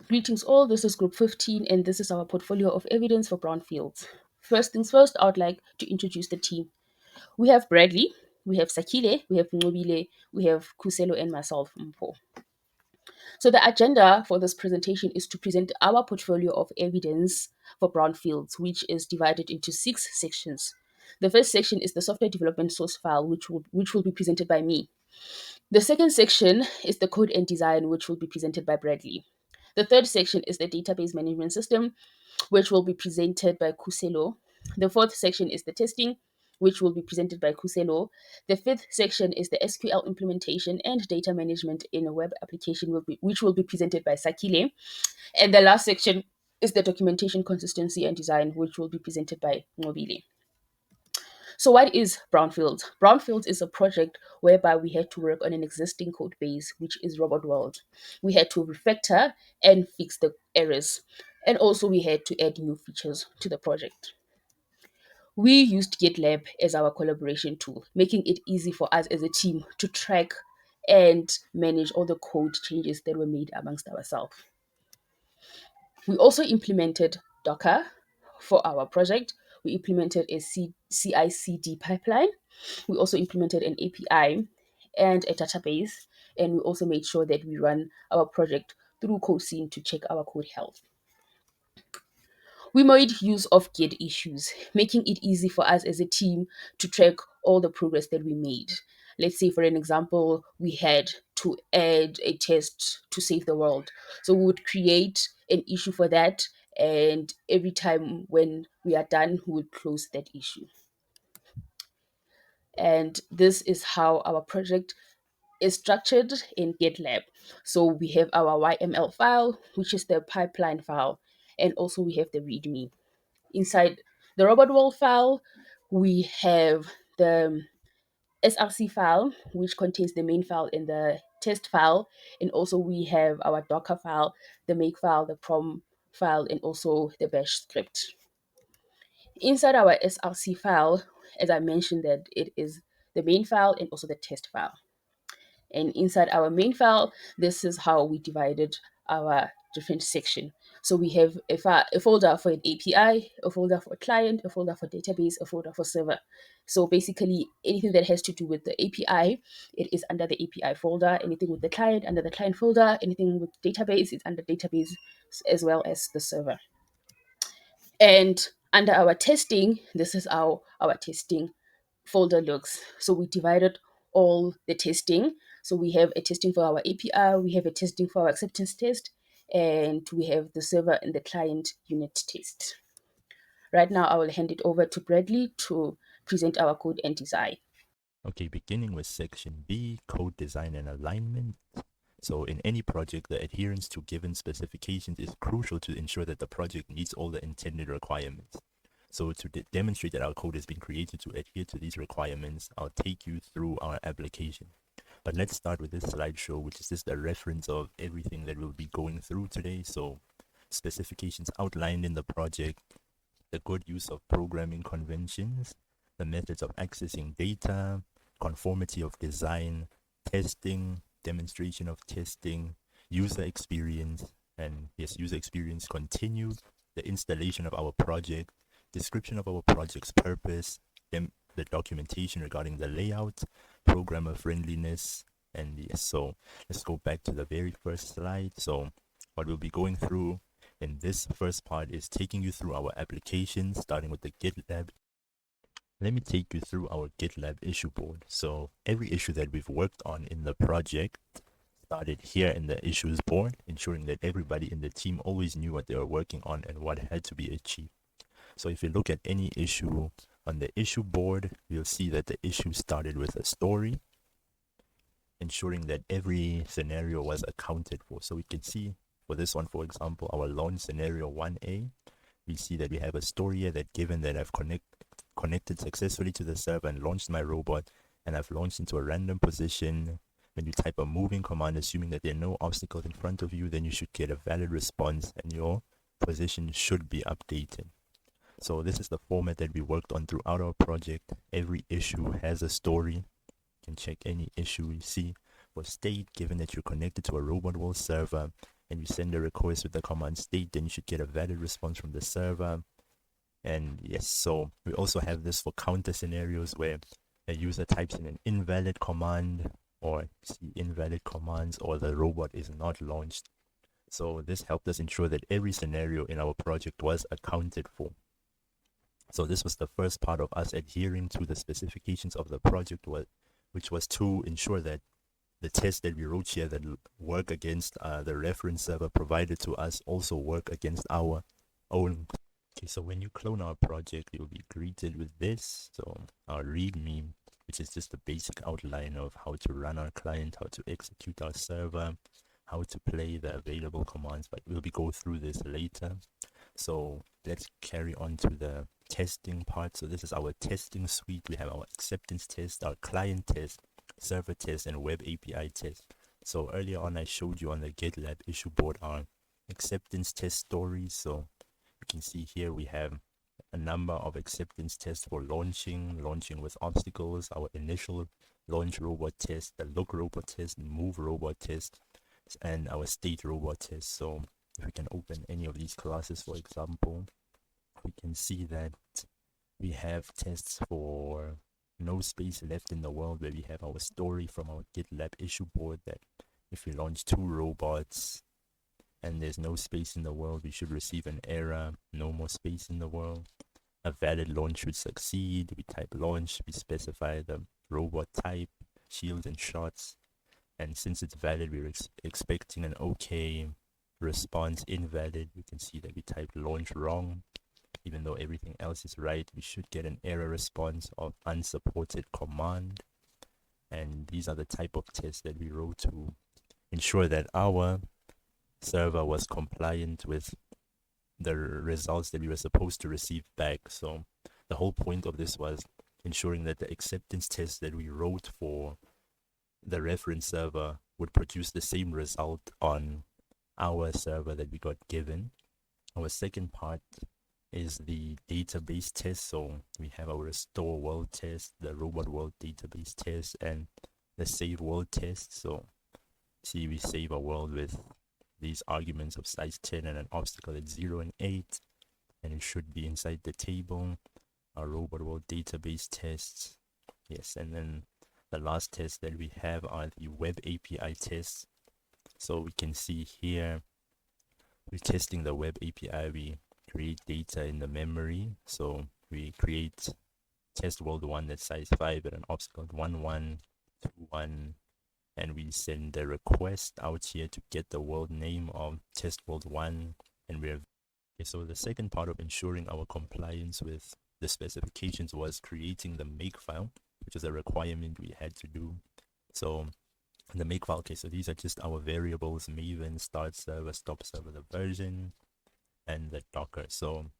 Greetings all, this is group 15 and this is our portfolio of evidence for Brownfields. First things first, I would like to introduce the team. We have Bradley, we have Sakhile, we have Nqobile, we have Khuselo and myself, Mpho. So the agenda for this presentation is to present our portfolio of evidence for Brownfields, which is divided into 6 sections. The first section is the software development source file, which will be presented by me. The second section is the code and design, which will be presented by Bradley. The third section is the database management system, which will be presented by Khuselo. The fourth section is the testing, which will be presented by Khuselo. The fifth section is the SQL implementation and data management in a web application, which will be presented by Sakhile. And the last section is the documentation, consistency, and design, which will be presented by Nqobile. So, what is Brownfields? Brownfields is a project whereby we had to work on an existing code base, which is Robot World. We had to refactor and fix the errors, and also we had to add new features to the project. We used GitLab as our collaboration tool, making it easy for us as a team to track and manage all the code changes that were made amongst ourselves. We also implemented Docker for our project. We implemented a CI/CD pipeline. We also implemented an API and a database. And we also made sure that we run our project through CodeScene to check our code health. We made use of Git issues, making it easy for us as a team to track all the progress that we made. Let's say, for an example, we had to add a test to save the world. So we would create an issue for that, and every time when we are done, we would close that issue. And this is how our project is structured in GitLab. So we have our YML file, which is the pipeline file, and also we have the README. Inside the robot world file, we have the SRC file, which contains the main file and the test file. And also we have our Docker file, the make file, the prom file, and also the bash script. Inside our SRC file, as I mentioned, that it is the main file and also the test file. And inside our main file, this is how we divided our different section. So we have a folder for an API, a folder for a client, a folder for database, a folder for server. So basically anything that has to do with the API, it is under the API folder. Anything with the client, under the client folder. Anything with database, it's under database, as well as the server. And under our testing, this is how our testing folder looks. So we divided all the testing. So we have a testing for our API, we have a testing for our acceptance test, and we have the server and the client unit test. Right now, I will hand it over to Bradley to present our code and design. Okay, beginning with section B, code design and alignment. So in any project, the adherence to given specifications is crucial to ensure that the project meets all the intended requirements. So to demonstrate that our code has been created to adhere to these requirements, I'll take you through our application. But let's start with this slideshow, which is just a reference of everything that we'll be going through today. So specifications outlined in the project, the good use of programming conventions, the methods of accessing data, conformity of design, testing, demonstration of testing, user experience, and yes, user experience continued, the installation of our project, description of our project's purpose, the documentation regarding the layout, programmer friendliness, and yes, so let's go back to the very first slide. So what we'll be going through in this first part is taking you through our application, starting with the GitLab. Let me take you through our GitLab issue board. So every issue that we've worked on in the project started here in the issues board, ensuring that everybody in the team always knew what they were working on and what had to be achieved. So if you look at any issue on the issue board, you'll see that the issue started with a story, ensuring that every scenario was accounted for. So we can see for this one, for example, our launch scenario 1A, we see that we have a story here that given that I've connected successfully to the server and launched my robot, and I've launched into a random position. When you type a moving command, assuming that there are no obstacles in front of you, then you should get a valid response and your position should be updated. So this is the format that we worked on throughout our project. Every issue has a story. You can check any issue you see for state, given that you're connected to a robot world server and you send a request with the command state, then you should get a valid response from the server. And yes, so we also have this for counter scenarios where a user types in an invalid command, or see invalid commands, or the robot is not launched. So this helped us ensure that every scenario in our project was accounted for. So this was the first part of us adhering to the specifications of the project, which was to ensure that the tests that we wrote here that work against the reference server provided to us also work against our own. Okay, so when you clone our project, you'll be greeted with this. So our README, which is just the basic outline of how to run our client, how to execute our server, how to play the available commands, but we'll be go through this later. So let's carry on to the testing part. So this is our testing suite. We have our acceptance test, our client test, server test, and web API test. So earlier on, I showed you on the GitLab issue board our acceptance test stories. So you can see here we have a number of acceptance tests for launching with obstacles, our initial launch robot test, the look robot test, move robot test, and our state robot test. So if we can open any of these classes, for example, we can see that we have tests for no space left in the world, where we have our story from our GitLab issue board that if we launch 2 robots and there's no space in the world, we should receive an error, no more space in the world. A valid launch should succeed. We type launch, we specify the robot type, shields and shots, and since it's valid, we're expecting an OK. Response invalid, we can see that we typed launch wrong. Even though everything else is right, we should get an error response of unsupported command. And these are the type of tests that we wrote to ensure that our server was compliant with the results that we were supposed to receive back. So the whole point of this was ensuring that the acceptance test that we wrote for the reference server would produce the same result on our server that we got given. Our second part is the database test. So we have our restore world test, the robot world database test, and the save world test. So see, we save a world with these arguments of size 10 and an obstacle at 0 and 8, and it should be inside the table. Our robot world database tests, yes, and then the last test that we have are the web API tests. So we can see here we're testing the web API. We create data in the memory. So we create test world 1 that's size 5 and an obstacle at 1 1 2 1, and we send the request out here to get the world name of test world 1, and we're okay. So the second part of ensuring our compliance with the specifications was creating the makefile, which is a requirement we had to do. So the makefile, okay, so these are just our variables: Maven, start server, stop server, the version, and the Docker. So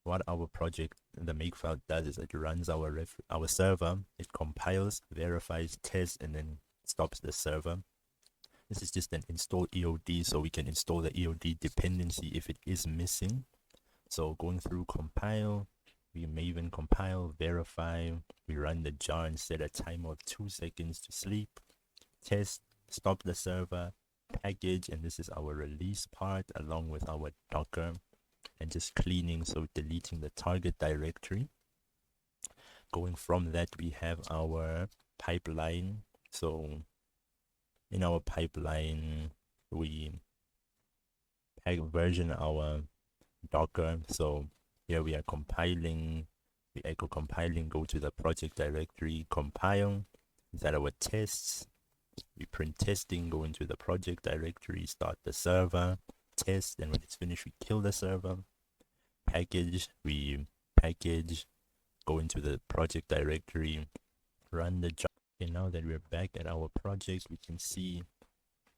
what our project, the makefile, does is it runs our server, it compiles, verifies, tests, and then stops the server. This is just an install EOD, so we can install the EOD dependency if it is missing. So going through compile, we Maven compile, verify, we run the jar and set a timer of 2 seconds to sleep, test, stop the server, package, and this is our release part along with our Docker, and just cleaning, so deleting the target directory. Going from that, we have our pipeline. So in our pipeline, we version our Docker. So here we are compiling, we echo compiling, go to the project directory, compile, that our tests, we print testing, go into the project directory, start the server, test, and when it's finished, we kill the server. Package, we package, go into the project directory, run the job. Okay, now that we're back at our project, we can see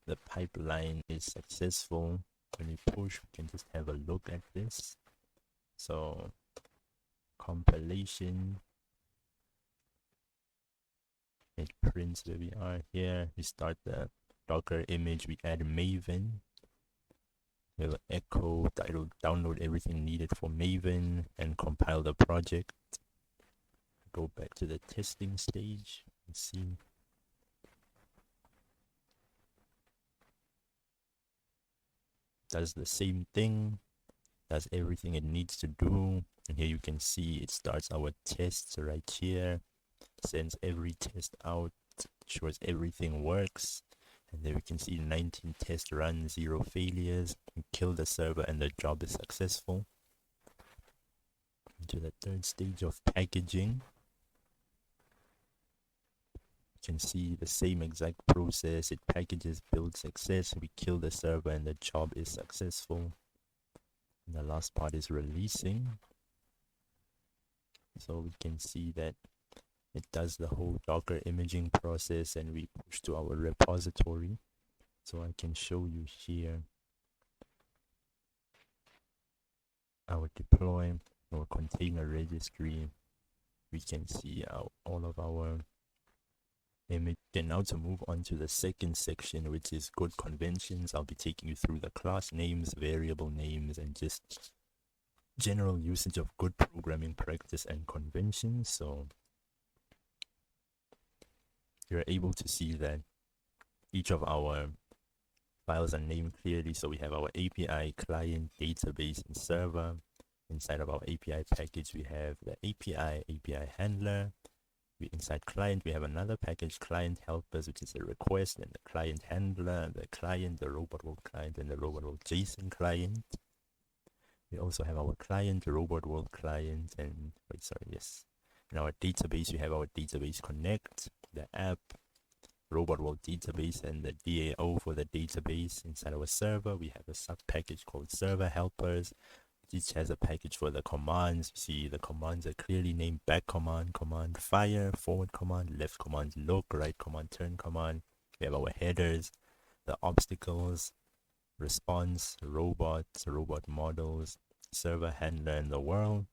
the pipeline is successful. When we push, we can just have a look at this. So compilation, it prints where we are here. We start the Docker image, we add Maven, we will echo, it'll download everything needed for Maven and compile the project. Go back to the testing stage and see. does the same thing, does everything it needs to do. And here you can see it starts our tests right here, sends every test out, shows everything works. And then we can see 19 test runs, 0 failures. We kill the server and the job is successful. Into the third stage of packaging. You can see the same exact process. It packages, builds success. We kill the server and the job is successful. And the last part is releasing. So we can see that it does the whole Docker imaging process and we push to our repository. So I can show you here our deploy, our container registry. We can see all of our image. And now to move on to the second section, which is good conventions. I'll be taking you through the class names, variable names, and just general usage of good programming practice and conventions. So you're able to see that each of our files are named clearly. So we have our API, client, database, and server. Inside of our API package, we have the API handler. Inside client, we have another package, client helpers, which is a request, and the client handler, the client, the robot world client, and the robot world JSON client. We also have our client, the robot world client, and in our database, we have our database connect, the app, robot world database, and the DAO for the database. Inside our server, we have a sub package called server helpers. Each has a package for the commands. You see the commands are clearly named: back command, command fire, forward command, left command look, right command turn command. We have our headers, the obstacles, response, robots, robot models, server handler, and the world.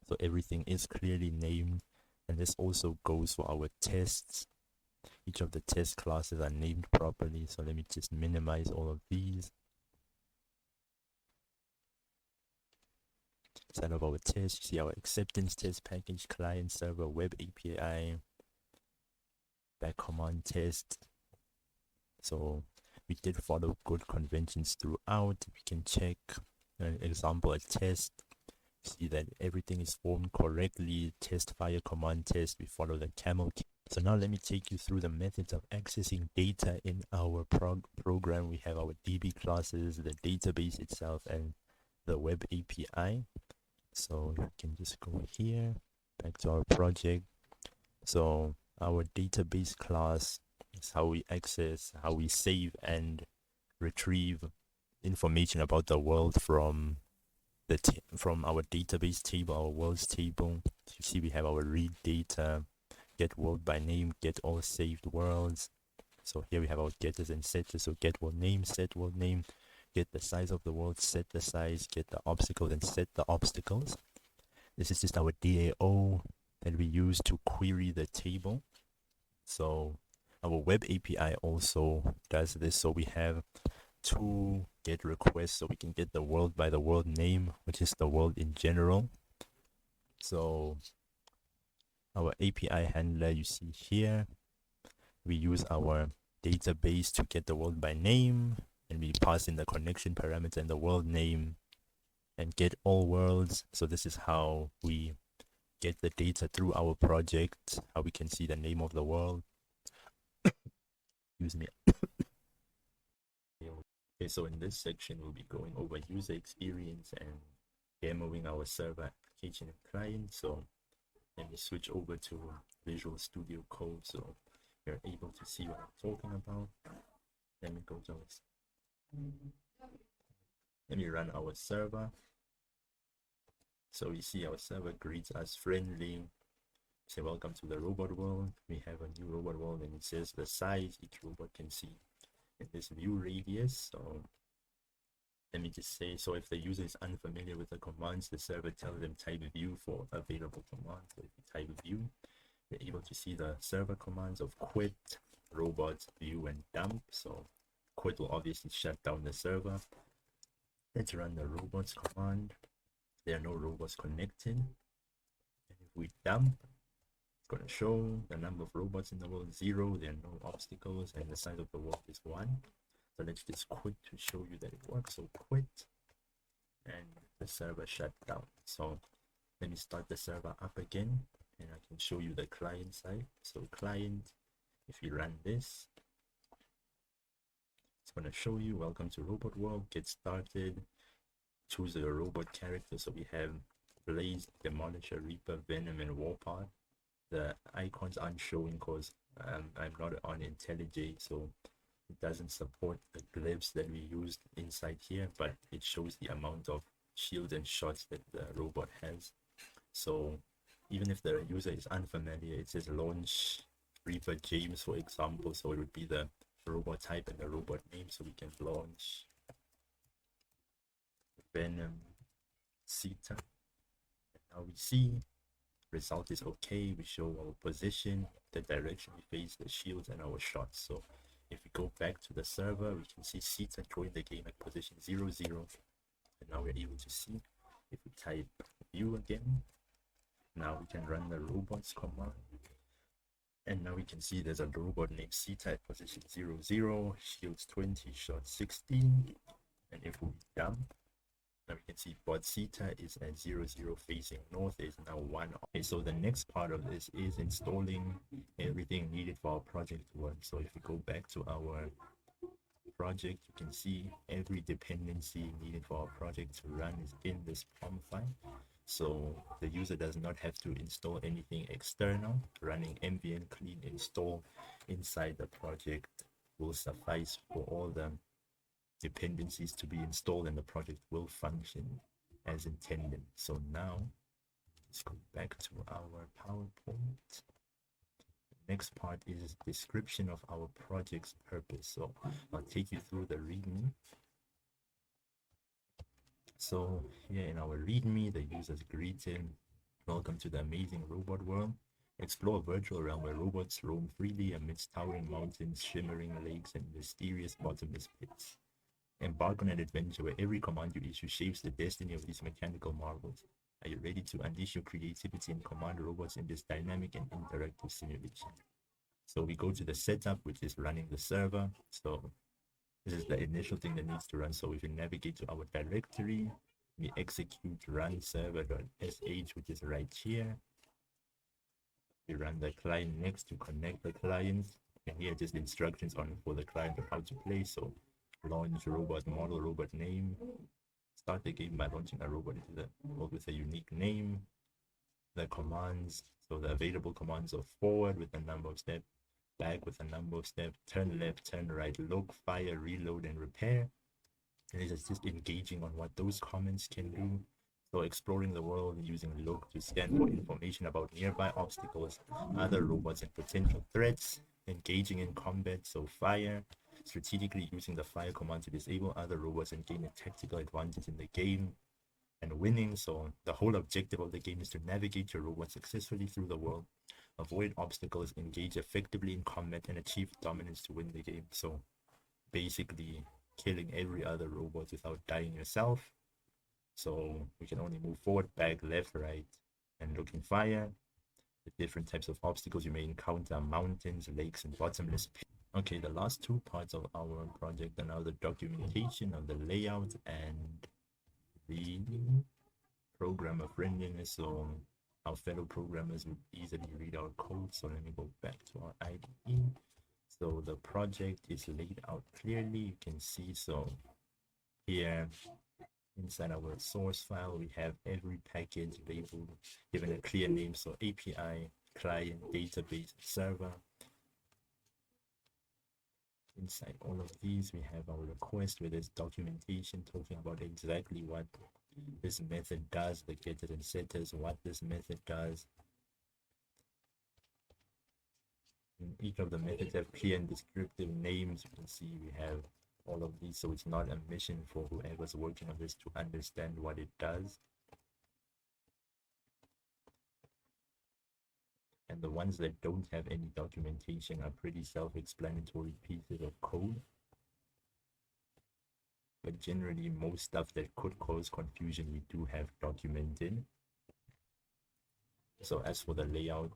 So everything is clearly named, and this also goes for our tests. Each of the test classes are named properly. So let me just minimize all of these. Inside of our test, you see our acceptance test package, client, server, web API, back command test. So we did follow good conventions throughout. We can check an example, a test. See that everything is formed correctly. Test fire command test. We follow the camel. So now let me take you through the methods of accessing data in our program. We have our DB classes, the database itself, and the web API. So you can just go here, back to our project. So our database class is how we access, how we save and retrieve information about the world from from our database table, our worlds table. So you see we have our read data, get world by name, get all saved worlds. So here we have our getters and setters. So get world name, set world name, get the size of the world, set the size, get the obstacles and set the obstacles. This is just our DAO that we use to query the table. So our web API also does this. So we have two get requests, so we can get the world by the world name, which is the world in general. So our API handler, you see here, we use our database to get the world by name, and we pass in the connection parameter and the world name and get all worlds. So this is how we get the data through our project, how we can see the name of the world. Excuse me. Okay, so in this section, we'll be going over user experience and demoing our server application and client. So let me switch over to Visual Studio Code so you're able to see what I'm talking about. Let me go to let me run our server. So you see our server greets us friendly. Say welcome to the robot world. We have a new robot world and it says the size each robot can see in this view radius. So let me just say, so if the user is unfamiliar with the commands, the server tells them type view for available commands. So if you type view, you're able to see the server commands of quit, robot, view, and dump. So quit will obviously shut down the server. Let's run the robots command. There are no robots connected. And if we dump, it's going to show the number of robots in the world 0. There are no obstacles, and the size of the world is 1. So let's just quit to show you that it works. So quit, and the server shut down. So let me start the server up again, and I can show you the client side. So client, if you run this, it's going to show you welcome to Robot World, get started, choose a robot character. So we have Blaze, Demolisher, Reaper, Venom, and Warpath. The icons aren't showing because I'm not on IntelliJ, so it doesn't support the glyphs that we used inside here, but it shows the amount of shields and shots that the robot has. So even if the user is unfamiliar, it says launch Reaper James, for example, so it would be the robot type and the robot name. So we can launch Venom Cita. Now we see result is okay. We show our position, the direction we face, the shields, and our shots. So if we go back to the server, we can see Cita joined the game at position 0, 0. And now we're able to see if we type view again. Now we can run the robots command. And now we can see there's a robot named Cita at position 0, 0, shields 20, shots 16. And if we dump, now we can see bot Cita is at 0, 0 facing north, is now 1. Okay, so the next part of this is installing everything needed for our project to work. So if we go back to our project, you can see every dependency needed for our project to run is in this POM file. So the user does not have to install anything external. Running mvn clean install inside the project will suffice for all the dependencies to be installed, and the project will function as intended. So now let's go back to our PowerPoint. Next part is description of our project's purpose. So I'll take you through the README. So here in our README, the user's greeting: welcome to the amazing robot world. Explore a virtual realm where robots roam freely amidst towering mountains, shimmering lakes, and mysterious bottomless pits. Embark on an adventure where every command you issue shapes the destiny of these mechanical marvels. Are you ready to unleash your creativity and command robots in this dynamic and interactive simulation? So we go to the setup, which is running the server. So this is the initial thing that needs to run. So if we navigate to our directory, we execute run server.sh, which is right here. We run the client next to connect the clients, and here just instructions on for the client of how to play. So launch robot model, robot name. Start the game by launching a robot into the world with a unique name. The commands, so the available commands are forward with a number of steps, back with a number of steps, turn left, turn right, look, fire, reload, and repair. And it's just engaging on what those comments can do. So exploring the world using look to scan for information about nearby obstacles, other robots, and potential threats. Engaging in combat, so fire. Strategically using the fire command to disable other robots and gain a tactical advantage in the game. And winning, so the whole objective of the game is to navigate your robot successfully through the world, avoid obstacles, engage effectively in combat, and achieve dominance to win the game. So basically killing every other robot without dying yourself. So we can only move forward, back, left, right, and looking fire. The different types of obstacles you may encounter: mountains, lakes, and bottomless pits. Okay, the last two parts of our project are now the documentation of the layout and the programmer friendliness, so our fellow programmers would easily read our code. So let me go back to our IDE. So the project is laid out clearly. You can see, so here inside our source file, we have every package labeled, given a clear name. So API, client, database, server. Inside all of these, we have our request where there's documentation talking about exactly what this method does, the getters and setters, what this method does. And each of the methods have clear and descriptive names. You can see we have all of these, so it's not a mission for whoever's working on this to understand what it does. And the ones that don't have any documentation are pretty self-explanatory pieces of code. But generally, most stuff that could cause confusion, we do have documented. So as for the layout,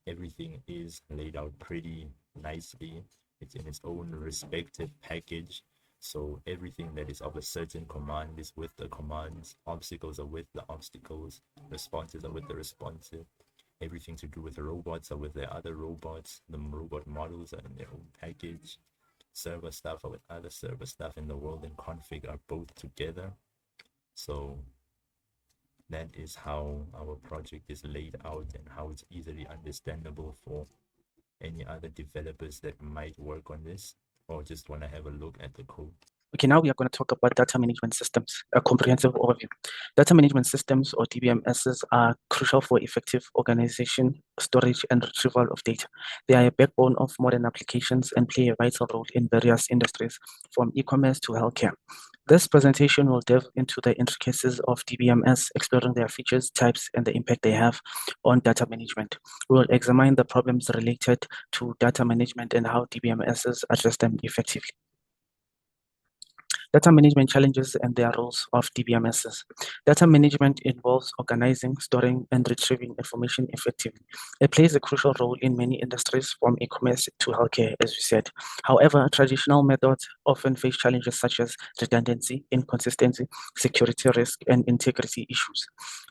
everything is laid out pretty nicely. It's in its own respective package. So everything that is of a certain command is with the commands, obstacles are with the obstacles, responses are with the responses. Everything to do with the robots are with the other robots. The robot models are in their own package. Server stuff are with other server stuff in the world, and config are both together. So that is how our project is laid out and how it's easily understandable for any other developers that might work on this or just want to have a look at the code. Okay, now we are going to talk about data management systems, a comprehensive overview. Data management systems, or DBMSs, are crucial for effective organization, storage, and retrieval of data. They are a backbone of modern applications and play a vital role in various industries, from e-commerce to healthcare. This presentation will delve into the intricacies of DBMS, exploring their features, types, and the impact they have on data management. We will examine the problems related to data management and how DBMSs address them effectively. Data management challenges and their roles of DBMSs. Data management involves organizing, storing, and retrieving information effectively. It plays a crucial role in many industries, from e-commerce to healthcare, as we said. However, traditional methods often face challenges such as redundancy, inconsistency, security risk, and integrity issues.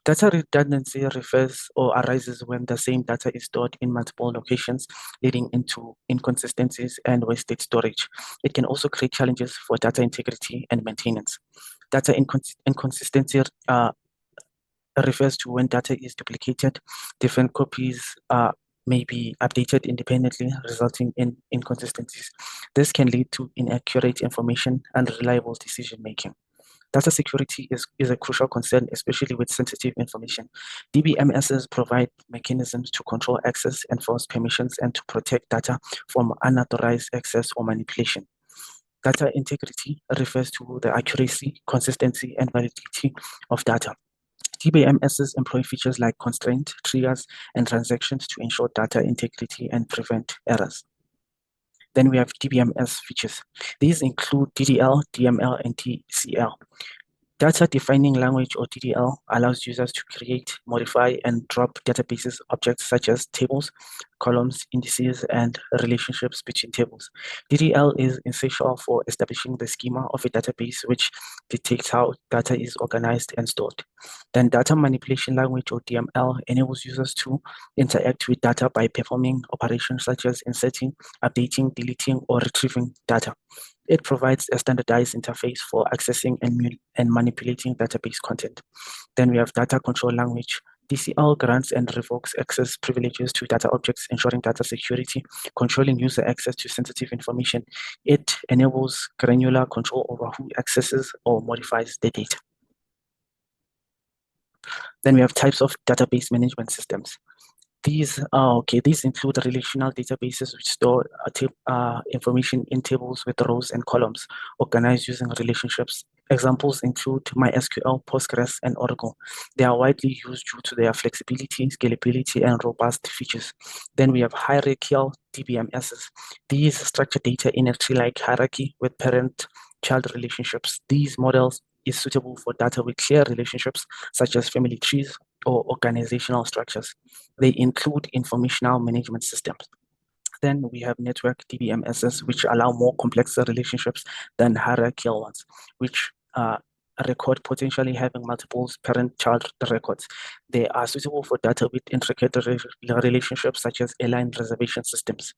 Data redundancy refers or arises when the same data is stored in multiple locations, leading into inconsistencies and wasted storage. It can also create challenges for data integrity and maintenance. Data inconsistency refers to when data is duplicated, different copies may be updated independently, resulting in inconsistencies. This can lead to inaccurate information and unreliable decision making. Data security is a crucial concern, especially with sensitive information. DBMSs provide mechanisms to control access, enforce permissions, and to protect data from unauthorized access or manipulation. Data integrity refers to the accuracy, consistency, and validity of data. DBMSs employ features like constraint, triggers, and transactions to ensure data integrity and prevent errors. Then we have DBMS features. These include DDL, DML, and TCL. Data Defining Language, or DDL, allows users to create, modify, and drop databases objects such as tables, columns, indices, and relationships between tables. DDL is essential for establishing the schema of a database, which dictates how data is organized and stored. Then Data Manipulation Language, or DML, enables users to interact with data by performing operations such as inserting, updating, deleting, or retrieving data. It provides a standardized interface for accessing and manipulating database content. Then we have Data Control Language. DCL grants and revokes access privileges to data objects, ensuring data security, controlling user access to sensitive information. It enables granular control over who accesses or modifies the data. Then we have types of database management systems. These include relational databases which store information in tables with rows and columns, organized using relationships. Examples include MySQL, Postgres, and Oracle. They are widely used due to their flexibility, scalability, and robust features. Then we have hierarchical DBMSs. These structure data in a tree-like hierarchy with parent-child relationships. These models is suitable for data with clear relationships, such as family trees or organizational structures. They include informational management systems. Then we have network DBMSs, which allow more complex relationships than hierarchical ones, which record potentially having multiple parent-child records. They are suitable for data with intricate relationships, such as airline reservation systems.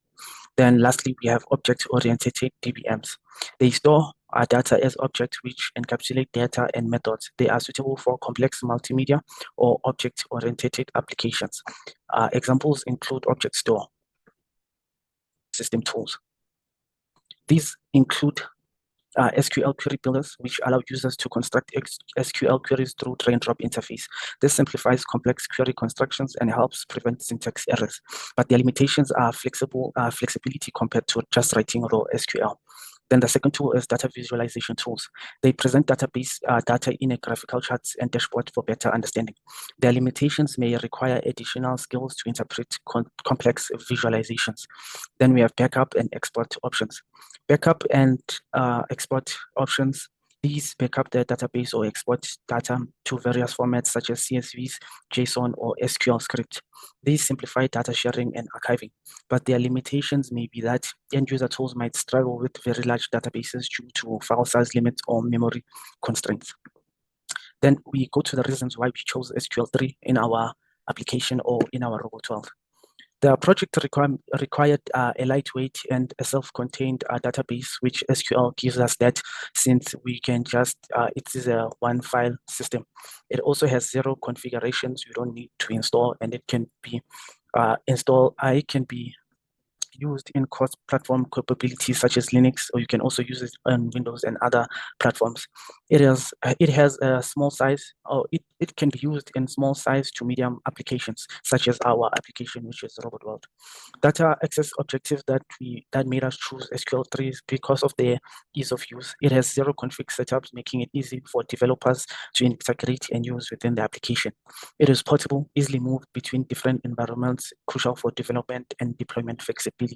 Then lastly, we have object-oriented DBMs. They store our data as objects which encapsulate data and methods. They are suitable for complex multimedia or object-oriented applications. Examples include object store system tools. These include SQL query builders, which allow users to construct SQL queries through drag-and-drop interface. This simplifies complex query constructions and helps prevent syntax errors. But their limitations are flexibility compared to just writing raw SQL. Then the second tool is data visualization tools. They present database data in a graphical charts and dashboard for better understanding. Their limitations may require additional skills to interpret complex visualizations. Then we have backup and export options. Backup and export options These backup the database or export data to various formats such as CSVs, JSON, or SQL script. These simplify data sharing and archiving, but their limitations may be that end-user tools might struggle with very large databases due to file size limits or memory constraints. Then we go to the reasons why we chose SQL3 in our application or in our robot world. The project required a lightweight and a self-contained database, which SQL gives us that, since we can just, it is a one-file system. It also has 0 configurations you don't need to install, and it can be it can be used in cross-platform capabilities such as Linux, or you can also use it on Windows and other platforms. It has a small size, or it can be used in small size to medium applications, such as our application, which is Robot World. Data access objectives that made us choose SQL3 is because of the ease of use. It has 0 config setups, making it easy for developers to integrate and use within the application. It is portable, easily moved between different environments, crucial for development and deployment flexibility.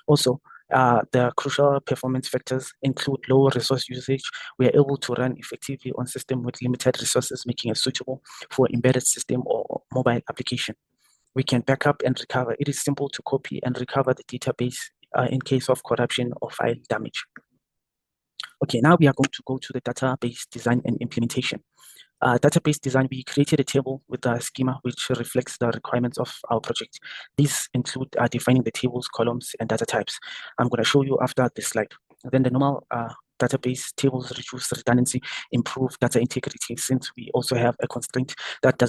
Also, the crucial performance factors include low resource usage. We are able to run effectively on system with limited resources, making it suitable for embedded system or mobile application. We can backup and recover. It is simple to copy and recover the database in case of corruption or file damage. Okay, now we are going to go to the database design and implementation. Database design, we created a table with a schema which reflects the requirements of our project. These include defining the tables, columns, and data types. I'm going to show you after this slide. Then the normal database tables reduce redundancy, improve data integrity, since we also have a constraint that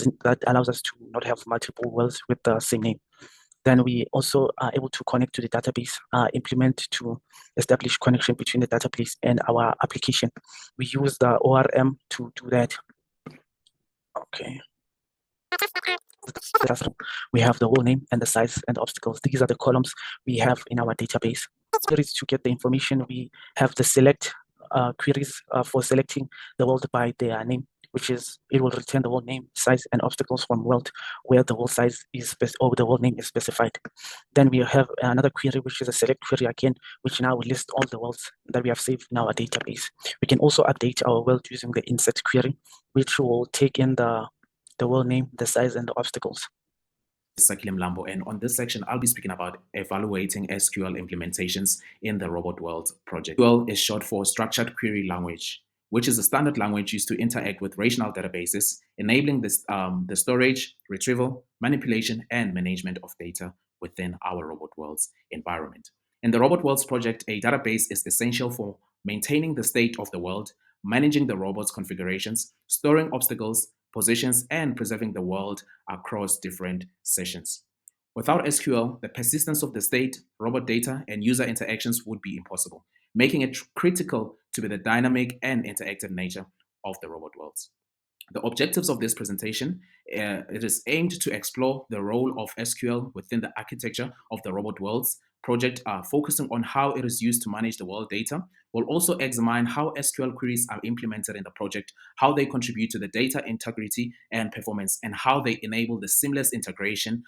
allows us to not have multiple wells with the same name. Then we also are able to connect to the database, implement to establish connection between the database and our application. We use the ORM to do that. Okay. We have the whole name and the size and obstacles. These are the columns we have in our database. Queries to get the information, we have the select queries for selecting the world by their name, which is, it will return the world name, size, and obstacles from world where the world size is or the world name is specified. Then we have another query, which is a select query again, which now will list all the worlds that we have saved in our database. We can also update our world using the insert query, which will take in the world name, the size, and the obstacles. Sakhile Mlambo, and on this section, I'll be speaking about evaluating SQL implementations in the Robot World project. SQL is short for Structured Query Language, which is a standard language used to interact with relational databases, enabling this, the storage, retrieval, manipulation, and management of data within our Robot Worlds environment. In the Robot Worlds project, a database is essential for maintaining the state of the world, managing the robot's configurations, storing obstacles, positions, and preserving the world across different sessions. Without SQL, the persistence of the state, robot data, and user interactions would be impossible, making it critical to the dynamic and interactive nature of the robot worlds. The objectives of this presentation, it is aimed to explore the role of SQL within the architecture of the Robot Worlds project, focusing on how it is used to manage the world data. We'll also examine how SQL queries are implemented in the project, how they contribute to the data integrity and performance, and how they enable the seamless integration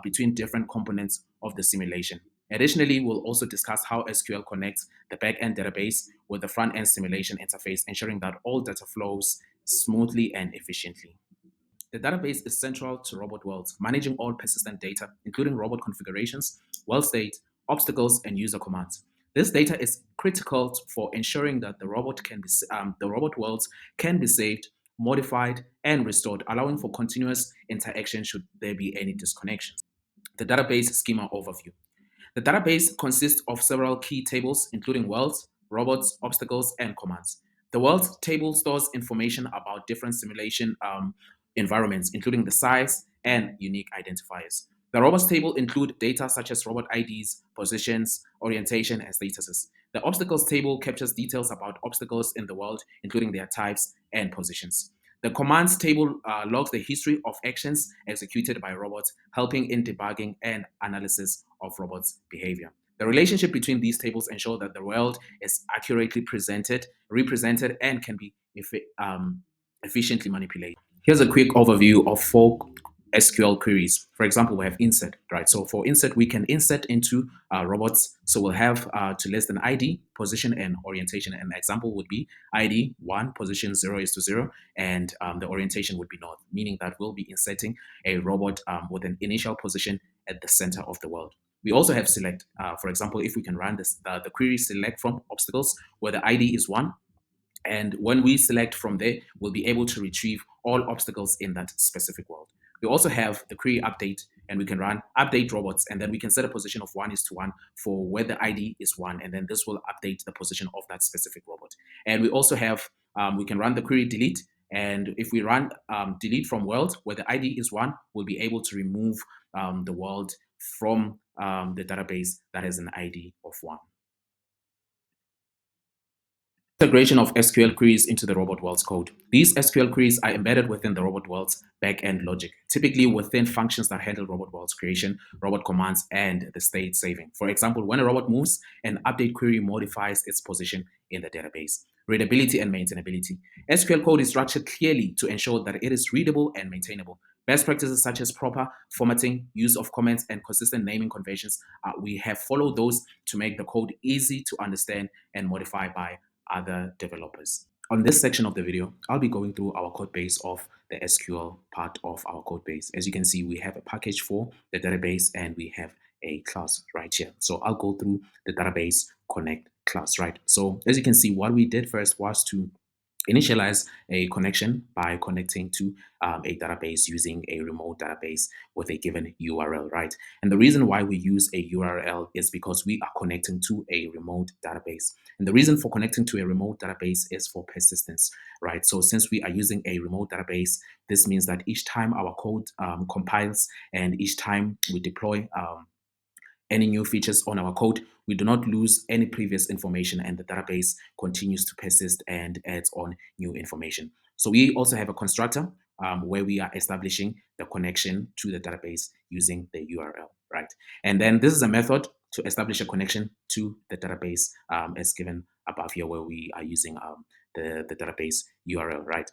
between different components of the simulation. Additionally, we'll also discuss how SQL connects the back-end database with the front-end simulation interface, ensuring that all data flows smoothly and efficiently. The database is central to Robot Worlds, managing all persistent data, including robot configurations, world state, obstacles, and user commands. This data is critical for ensuring that the robot worlds can be saved, modified, and restored, allowing for continuous interaction should there be any disconnections. The database schema overview. The database consists of several key tables, including worlds, robots, obstacles, and commands. The worlds table stores information about different simulation environments, including the size and unique identifiers. The robots table include data such as robot IDs, positions, orientation, and statuses. The obstacles table captures details about obstacles in the world, including their types and positions. The commands table logs the history of actions executed by robots, helping in debugging and analysis of robots' behavior. The relationship between these tables ensure that the world is accurately represented, and can be efficiently manipulated. Here's a quick overview of 4 SQL queries. For example, we have insert, right? So for insert, we can insert into robots. So we'll have to list an ID, position, and orientation. An example would be ID 1, position 0 is to 0, and the orientation would be north, meaning that we'll be inserting a robot with an initial position at the center of the world. We also have select. For example, if we can run this, the query select from obstacles where the ID is 1, and when we select from there, we'll be able to retrieve all obstacles in that specific world. We also have the query update, and we can run update robots, and then we can set a position of 1 is to 1 for where the ID is 1, and then this will update the position of that specific robot. And we also have, we can run the query delete, and if we run delete from world where the ID is 1, we'll be able to remove the world from the database that has an ID of 1. Integration of SQL queries into the robot world's code. These SQL queries are embedded within the robot world's backend logic, typically within functions that handle robot world's creation, robot commands, and the state saving. For example, when a robot moves, an update query modifies its position in the database. Readability and maintainability. SQL code is structured clearly to ensure that it is readable and maintainable. Best practices such as proper formatting, use of comments, and consistent naming conventions, we have followed those to make the code easy to understand and modify by other developers. On this section of the video, I'll be going through our code base of the SQL part of our code base. As you can see, we have a package for the database and we have a class right here. So I'll go through the database connect class, right? So as you can see, what we did first was to initialize a connection by connecting to a database using a remote database with a given URL, right? And the reason why we use a URL is because we are connecting to a remote database. And the reason for connecting to a remote database is for persistence, right? So since we are using a remote database, this means that each time our code compiles and each time we deploy any new features on our code, we do not lose any previous information and the database continues to persist and adds on new information. So we also have a constructor where we are establishing the connection to the database using the URL, right? And then this is a method to establish a connection to the database as given above here where we are using the database URL, right?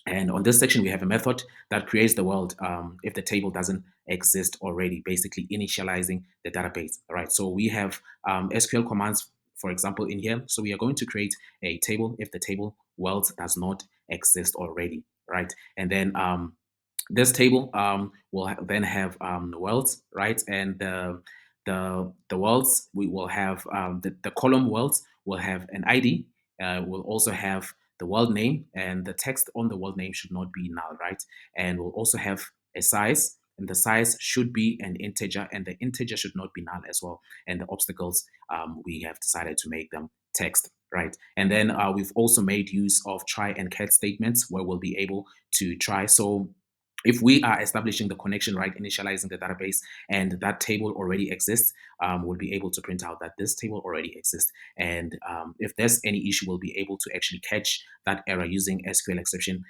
And on this section, we have a method that creates the world if the table doesn't exist already, basically initializing the database, right? So we have SQL commands, for example, in here. So we are going to create a table if the table world does not exist already, right? And then this table will then have worlds, right? And the worlds, we will have the column worlds will have an ID. We'll also have the world name, and the text on the world name should not be null, right? And we'll also have a size, and the size should be an integer, and the integer should not be null as well. And the obstacles, we have decided to make them text, right? And then we've also made use of try and catch statements where we'll be able to try. So if we are establishing the connection, right, initializing the database, and that table already exists, we'll be able to print out that this table already exists. And if there's any issue, we'll be able to actually catch that error using SQL exception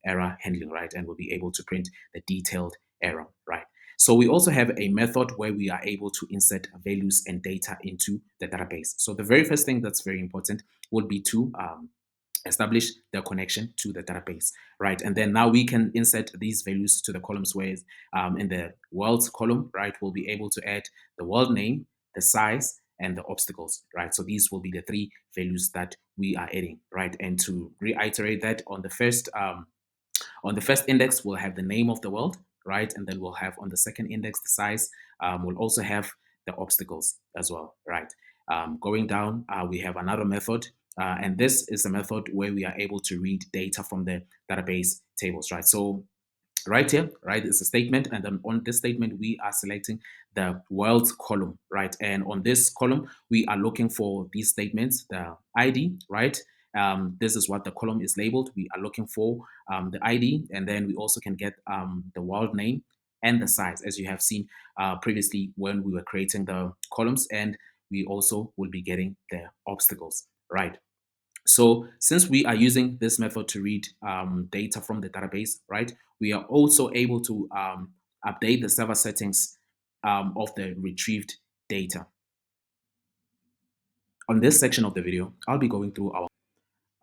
error handling, right? And we'll be able to print the detailed error, right? So we also have a method where we are able to insert values and data into the database. So the very first thing that's very important would be to establish the connection to the database, right? And then now we can insert these values to the columns where in the worlds column, right, we'll be able to add the world name, the size, and the obstacles, right? So these will be the three values that we are adding, right? And to reiterate that on the first index, we'll have the name of the world, right? And then we'll have on the second index, the size. We'll also have the obstacles as well, right? Going down, we have another method, and this is a method where we are able to read data from the database tables, right? So right here, right, is a statement, and then on this statement, we are selecting the world column, right? And on this column, we are looking for these statements, the ID, right? This is what the column is labeled. We are looking for the ID, and then we also can get the world name and the size, as you have seen previously when we were creating the columns, and we also will be getting the obstacles, right? So since we are using this method to read data from the database, right, we are also able to update the server settings of the retrieved data. On this section of the video, I'll be going through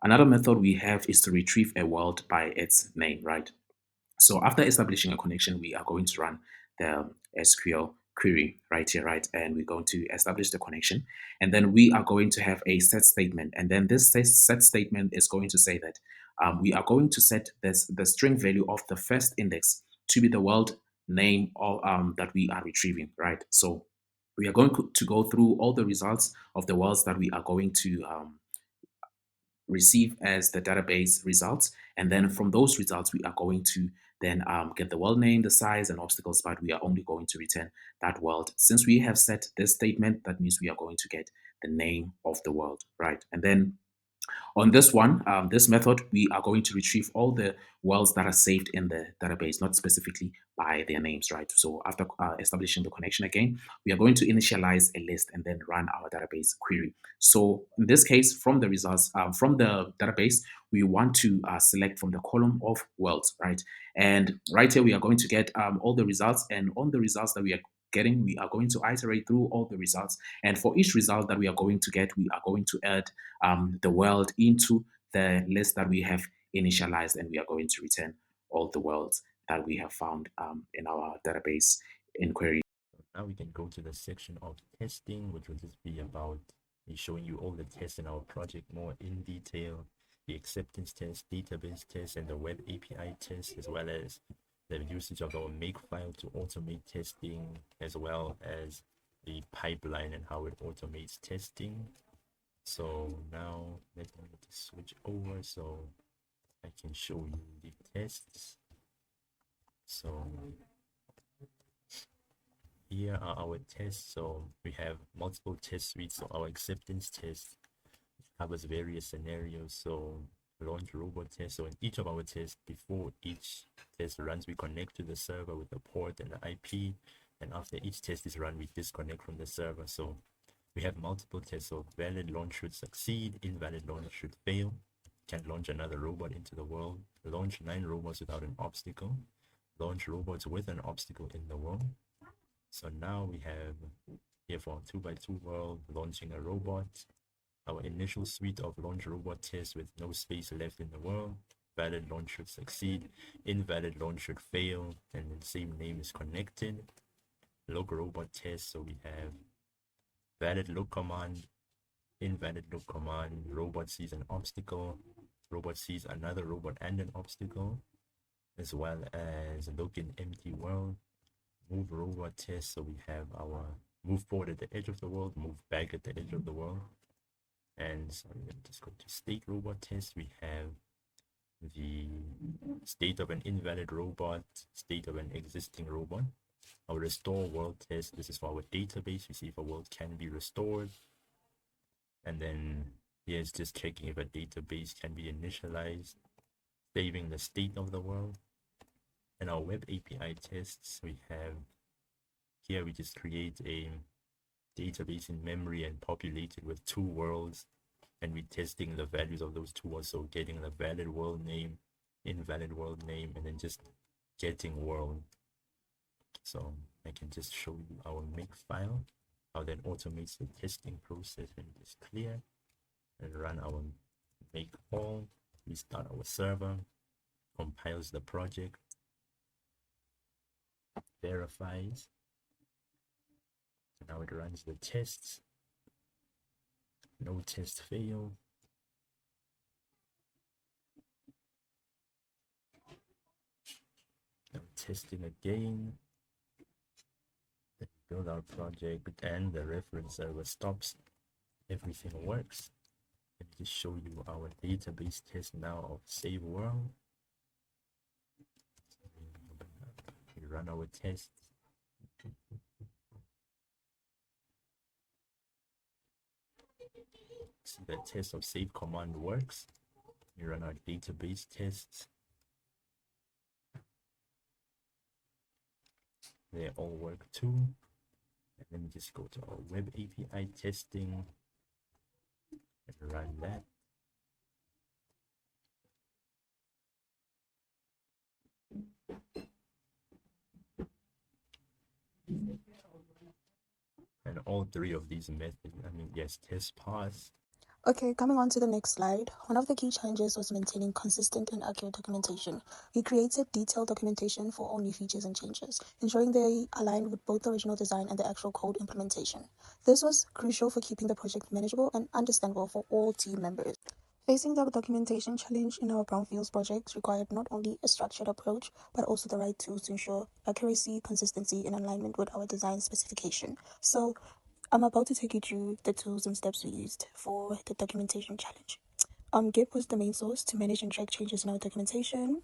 another method we have is to retrieve a world by its name, right? So after establishing a connection, we are going to run the SQL query right here, right? And we're going to establish the connection. And then we are going to have a set statement. And then this set statement is going to say that we are going to set the string value of the first index to be the world name of, that we are retrieving, right? So we are going to go through all the results of the worlds that we are going to receive as the database results. And then from those results, we are going to then get the world name, the size, and obstacles, but we are only going to return that world. Since we have set this statement, that means we are going to get the name of the world, right? And then on this one, this method, we are going to retrieve all the wells that are saved in the database, not specifically by their names, right? So after establishing the connection again, we are going to initialize a list and then run our database query. So in this case, from the results, from the database, we want to select from the column of wells, right? And right here, we are going to get all the results, and on the results that we are getting, we are going to iterate through all the results. And for each result that we are going to get, we are going to add the world into the list that we have initialized, and we are going to return all the worlds that we have found in our database inquiry. Now we can go to the section of testing, which will just be about me showing you all the tests in our project more in detail, the acceptance test, database test, and the web API test, as well as the usage of our makefile to automate testing, as well as the pipeline and how it automates testing. So now let me just switch over so I can show you the tests. So here are our tests. So we have multiple test suites. So our acceptance test covers various scenarios. So launch robot test. So in each of our tests, before each test runs, we connect to the server with the port and the IP. And after each test is run, we disconnect from the server. So we have multiple tests. So valid launch should succeed, invalid launch should fail. Can launch another robot into the world. Launch 9 robots without an obstacle. Launch robots with an obstacle in the world. So now we have here for 2x2 world, launching a robot. Our initial suite of launch robot tests with no space left in the world. Valid launch should succeed, invalid launch should fail, and the same name is connected. Look robot test, so we have valid look command, invalid look command, robot sees an obstacle, robot sees another robot and an obstacle, as well as look in empty world, move robot test, so we have our move forward at the edge of the world, move back at the edge of the world. And sorry, let me just go to state robot test. We have the state of an invalid robot, state of an existing robot. Our restore world test, this is for our database. We see if a world can be restored. And then here's just checking if a database can be initialized, saving the state of the world. And our web API tests, we have here, we just create a database in memory and populate it with 2 worlds, and we're testing the values of those 2 worlds. So getting the valid world name, invalid world name, and then just getting world. So I can just show you our makefile, how that automates the testing process, and just clear and run our make all. We start our server, compiles the project, verifies. Now it runs the tests. No test fail. Now testing again. Then build our project and the reference server stops. Everything works. Let me just show you our database test now of save world. We run our tests. See, the test of save command works. We run our database tests. They all work too. And let me just go to our web API testing and run that. And all 3 of these methods, yes, test pass. Okay, coming on to the next slide. One of the key challenges was maintaining consistent and accurate documentation. We created detailed documentation for all new features and changes, ensuring they aligned with both the original design and the actual code implementation. This was crucial for keeping the project manageable and understandable for all team members. Facing the documentation challenge in our Brownfields project required not only a structured approach, but also the right tools to ensure accuracy, consistency, and alignment with our design specification. So, I'm about to take you through the tools and steps we used for the documentation challenge. Git was the main source to manage and track changes in our documentation,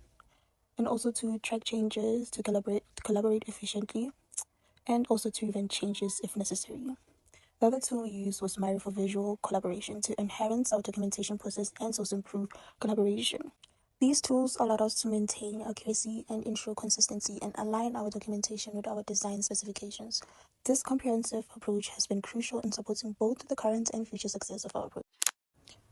and also to track changes, to collaborate efficiently, and also to event changes if necessary. The other tool we used was Miro for visual collaboration to enhance our documentation process and also improve collaboration. These tools allowed us to maintain accuracy and ensure consistency and align our documentation with our design specifications. This comprehensive approach has been crucial in supporting both the current and future success of our project.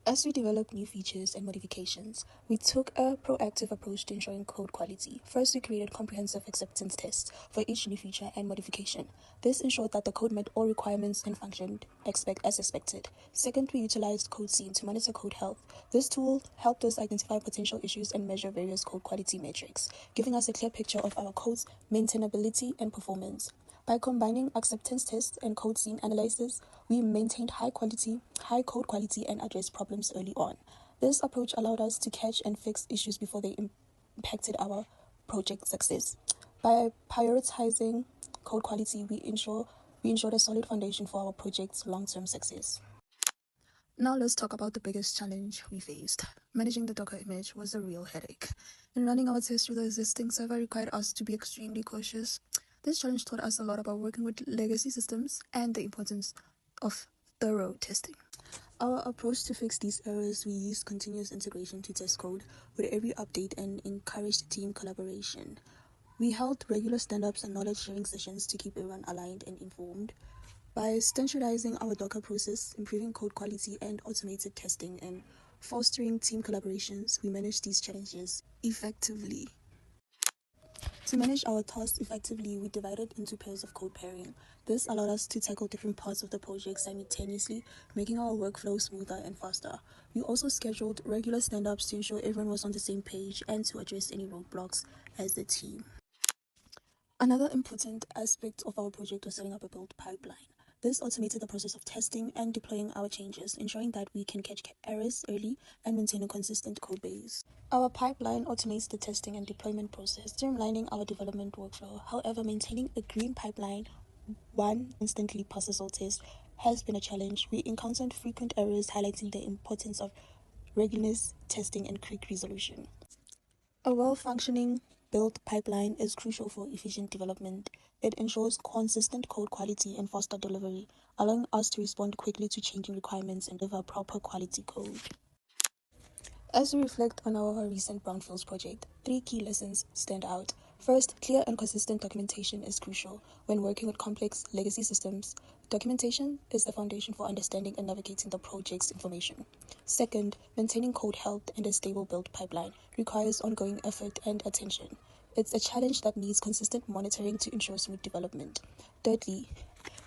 As we develop new features and modifications, we took a proactive approach to ensuring code quality. First, we created comprehensive acceptance tests for each new feature and modification. This ensured that the code met all requirements and functioned as expected. Second, we utilized CodeScene to monitor code health. This tool helped us identify potential issues and measure various code quality metrics, giving us a clear picture of our code's maintainability and performance. By combining acceptance tests and code scene analysis, we maintained high code quality and addressed problems early on. This approach allowed us to catch and fix issues before they impacted our project success. By prioritizing code quality, we ensured a solid foundation for our project's long-term success. Now let's talk about the biggest challenge we faced. Managing the Docker image was a real headache. And running our tests through the existing server required us to be extremely cautious. This challenge taught us a lot about working with legacy systems and the importance of thorough testing. Our approach to fix these errors, we used continuous integration to test code with every update and encouraged team collaboration. We held regular stand-ups and knowledge sharing sessions to keep everyone aligned and informed. By standardizing our Docker process, improving code quality, and automated testing, and fostering team collaborations, we manage these challenges effectively. To manage our tasks effectively, we divided into pairs of code pairing. This allowed us to tackle different parts of the project simultaneously, making our workflow smoother and faster. We also scheduled regular stand-ups to ensure everyone was on the same page and to address any roadblocks as a team. Another important aspect of our project was setting up a build pipeline. This automated the process of testing and deploying our changes, ensuring that we can catch errors early and maintain a consistent code base. Our pipeline automates the testing and deployment process, streamlining our development workflow. However, maintaining a green pipeline, one instantly passes all tests, has been a challenge. We encountered frequent errors, highlighting the importance of regularness, testing, and quick resolution. A well-functioning build pipeline is crucial for efficient development. It ensures consistent code quality and faster delivery, allowing us to respond quickly to changing requirements and deliver proper quality code. As we reflect on our recent Brownfields project, 3 key lessons stand out. First, clear and consistent documentation is crucial when working with complex legacy systems. Documentation is the foundation for understanding and navigating the project's information. Second, maintaining code health and a stable build pipeline requires ongoing effort and attention. It's a challenge that needs consistent monitoring to ensure smooth development. Thirdly,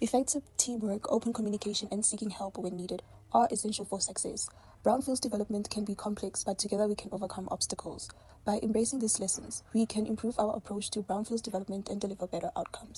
effective teamwork, open communication, and seeking help when needed are essential for success. Brownfields development can be complex, but together we can overcome obstacles. By embracing these lessons, we can improve our approach to brownfields development and deliver better outcomes.